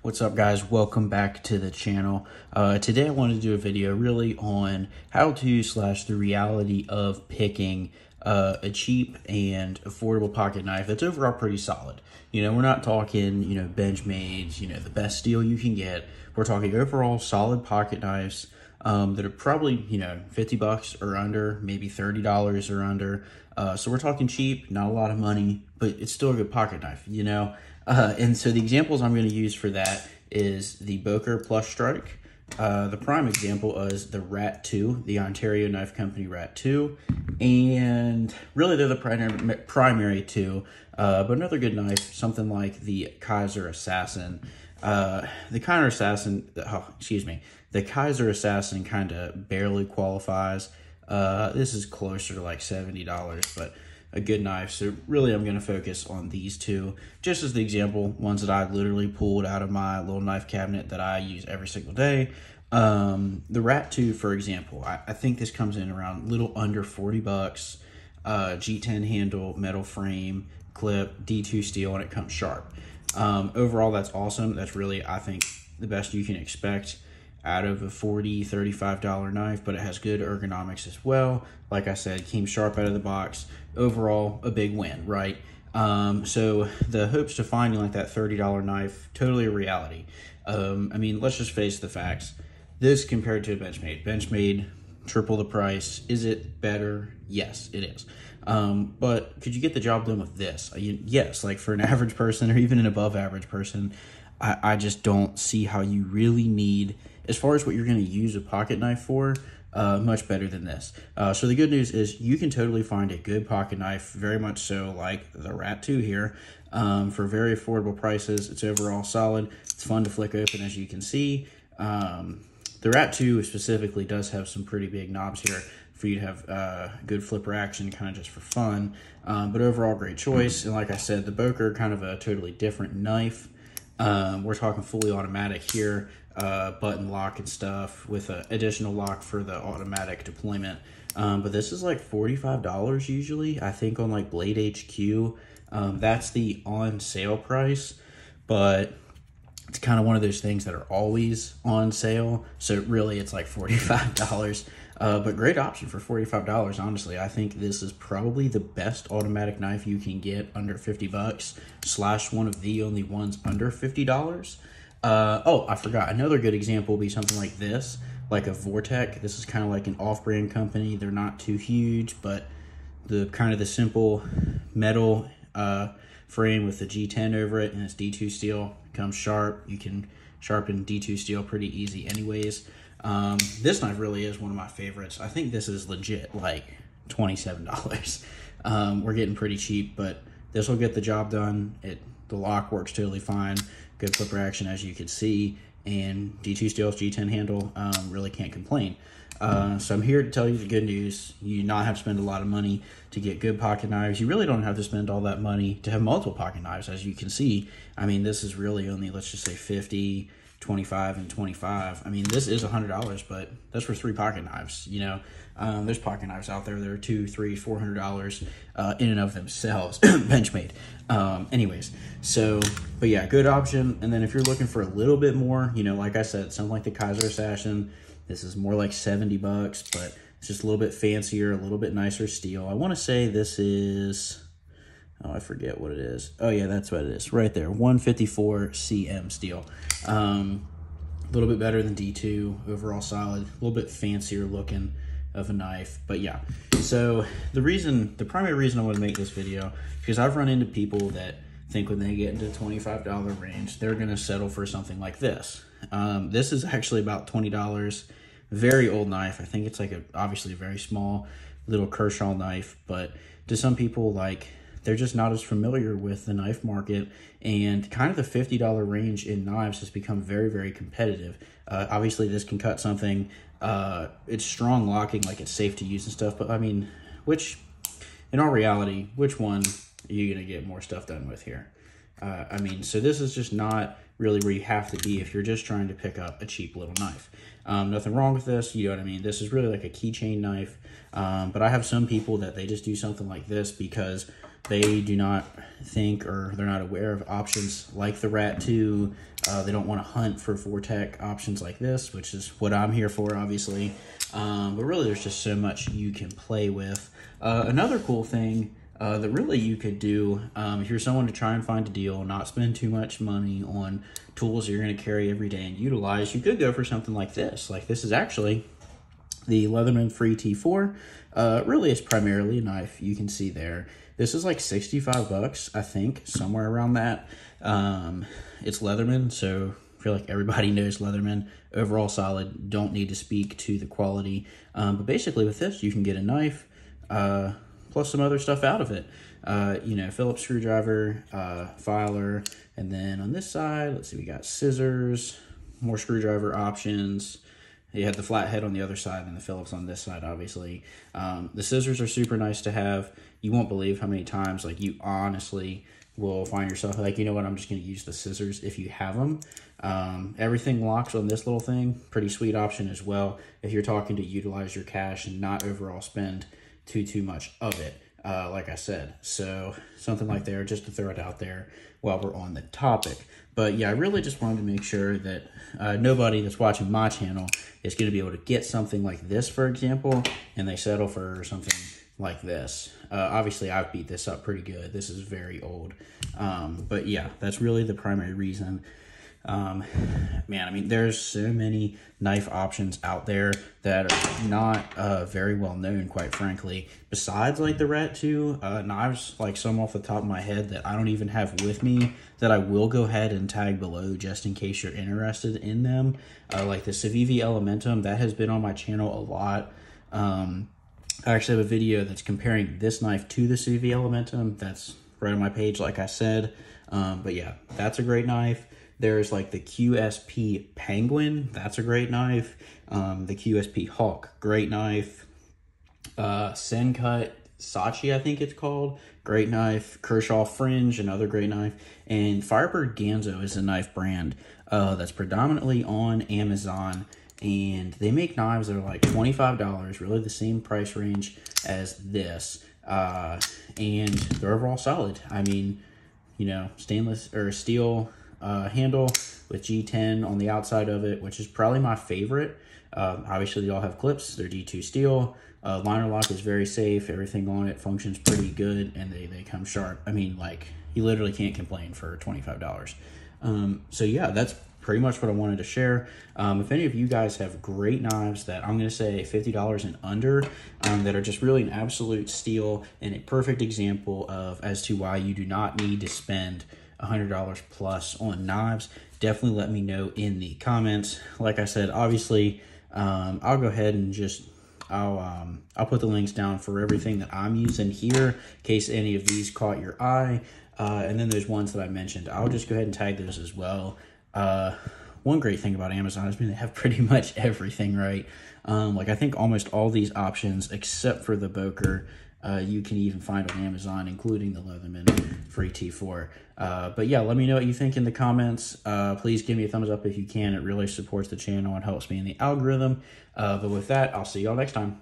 What's up, guys? Welcome back to the channel. Today I wanted to do a video really on how to / the reality of picking a cheap and affordable pocket knife that's overall pretty solid. You know, we're not talking, Benchmade's, the best deal you can get. We're talking overall solid pocket knives that are probably, 50 bucks or under, maybe $30 or under. So we're talking cheap, not a lot of money, but it's still a good pocket knife, and so the examples I'm going to use for that is the Boker Plus Strike. The prime example is the Rat 2, the Ontario Knife Company Rat 2. And really they're the primary two. But another good knife, something like the Kaiser Assassin. The Kaiser Assassin kind of barely qualifies. This is closer to like $70, but a good knife. So really I'm going to focus on these two just as the example, ones that I literally pulled out of my little knife cabinet that I use every single day. The Rat 2, for example, I think this comes in around a little under 40 bucks. G10 handle, metal frame, clip, D2 steel, and it comes sharp. Overall, that's awesome. That's really, I think, the best you can expect out of a $40, $35 knife, but it has good ergonomics as well. Like I said, came sharp out of the box. Overall, a big win, right? So the hopes to finding like that $30 knife, totally a reality. Let's just face the facts. This compared to a Benchmade, triple the price. Is it better? Yes, it is. But could you get the job done with this? Yes, like for an average person or even an above average person, I just don't see how you really need, as far as what you're going to use a pocket knife for, much better than this. So the good news is you can totally find a good pocket knife, very much so like the Rat 2 here, for very affordable prices. It's overall solid. It's fun to flick open, as you can see. The Rat 2 specifically does have some pretty big knobs here for you to have good flipper action, kind of just for fun. But overall, great choice. And like I said, the Boker, kind of a totally different knife. We're talking fully automatic here, button lock and stuff with an additional lock for the automatic deployment. But this is like $45 usually, I think, on like Blade HQ. That's the on sale price, but it's kind of one of those things that are always on sale. So really it's like $45. But great option for $45, honestly. I think this is probably the best automatic knife you can get under 50 bucks, / one of the only ones under $50. Oh, I forgot. Another good example would be something like this, like a Vortec. This is kind of like an off-brand company. They're not too huge, but the kind of the simple metal frame with the G10 over it, and it's D2 steel. Comes sharp. You can sharpen D2 steel pretty easy anyways. This knife really is one of my favorites. I think this is legit like $27. We're getting pretty cheap, but this will get the job done. The lock works totally fine. Good flipper action, as you can see, and D2 steel's G10 handle, really can't complain. So I'm here to tell you the good news. You do not have to spend a lot of money to get good pocket knives. You really don't have to spend all that money to have multiple pocket knives, as you can see. This is really only, let's just say 50, 25, and 25. This is $100, but that's for 3 pocket knives. There's pocket knives out there that are $200, $300, $400 in and of themselves, Benchmade. But yeah, good option. And then if you're looking for a little bit more, like I said, something like the Kaiser Assassin, this is more like 70 bucks, but it's just a little bit fancier, a little bit nicer steel. I want to say this is, oh, I forget what it is. Oh yeah, that's what it is right there. 154 CM steel. A little bit better than D2, overall solid, a little bit fancier looking of a knife. But yeah, so the primary reason I want to make this video, because I've run into people that think when they get into the $25 range, they're going to settle for something like this. This is actually about $20, very old knife. I think it's like obviously a very small little Kershaw knife, but to some people, they're just not as familiar with the knife market, and kind of the $50 range in knives has become very, very competitive. Obviously this can cut something. It's strong locking, like it's safe to use and stuff, but in all reality, which one are you going to get more stuff done with here? So this is just not really where you have to be if you're just trying to pick up a cheap little knife. Nothing wrong with this, you know what I mean? This is really like a keychain knife, but I have some people that they just do something like this because they do not think, or they're not aware of options like the Rat 2. They don't want to hunt for Vortec options like this, which is what I'm here for, obviously. But really, there's just so much you can play with. Another cool thing that really you could do, if you're someone to try and find a deal, not spend too much money on tools you're going to carry every day and utilize, you could go for something like this. Like, this is actually the Leatherman Free T4. Really, it's primarily a knife. You can see there. This is like 65 bucks, I think, somewhere around that. It's Leatherman, so I feel like everybody knows Leatherman. Overall solid, don't need to speak to the quality. But basically with this, you can get a knife, plus some other stuff out of it. You know, Phillips screwdriver, filer, and then on this side, let's see, we got scissors, more screwdriver options. You have the flathead on the other side and the Phillips on this side, obviously. The scissors are super nice to have. You won't believe how many times, like, you honestly will find yourself like, you know what, I'm just going to use the scissors if you have them. Everything locks on this little thing. Pretty sweet option as well if you're talking to utilize your cash and not overall spend too much of it, like I said. So something like there, just to throw it out there while we're on the topic. But yeah, I really just wanted to make sure that nobody that's watching my channel is going to be able to get something like this, for example, and they settle for something like this. Obviously, I've beat this up pretty good. This is very old. But yeah, that's really the primary reason. Man, I mean, there's so many knife options out there that are not very well known, quite frankly. Besides, like, the Rat 2 knives, like some off the top of my head that I don't even have with me, that I will go ahead and tag below just in case you're interested in them. Like the Civivi Elementum, that has been on my channel a lot. I actually have a video that's comparing this knife to the Civivi Elementum. That's right on my page, like I said. But yeah, that's a great knife. There's like the QSP Penguin. That's a great knife. The QSP Hawk, great knife. SENCUT Sache, I think it's called. Great knife. Kershaw Fringe, another great knife. And Firebird Ganzo is a knife brand that's predominantly on Amazon. And they make knives that are like $25, really the same price range as this. And they're overall solid. I mean, you know, stainless or steel handle with G10 on the outside of it, which is probably my favorite. Obviously, they all have clips. They're G2 steel. Liner lock is very safe. Everything on it functions pretty good, and they come sharp. I mean, like, you literally can't complain for $25. So yeah, that's pretty much what I wanted to share. If any of you guys have great knives that I'm going to say $50 and under, that are just really an absolute steal and a perfect example of as to why you do not need to spend $100 plus on knives, definitely let me know in the comments. Like I said, obviously, I'll go ahead and just I'll put the links down for everything that I'm using here in case any of these caught your eye. And then there's ones that I mentioned. I'll just go ahead and tag those as well. One great thing about Amazon is they have pretty much everything, right? Like, I think almost all these options except for the Boker, you can even find on Amazon, including the Leatherman Free T4. But yeah, let me know what you think in the comments. Please give me a thumbs up if you can. It really supports the channel and helps me in the algorithm. But with that, I'll see y'all next time.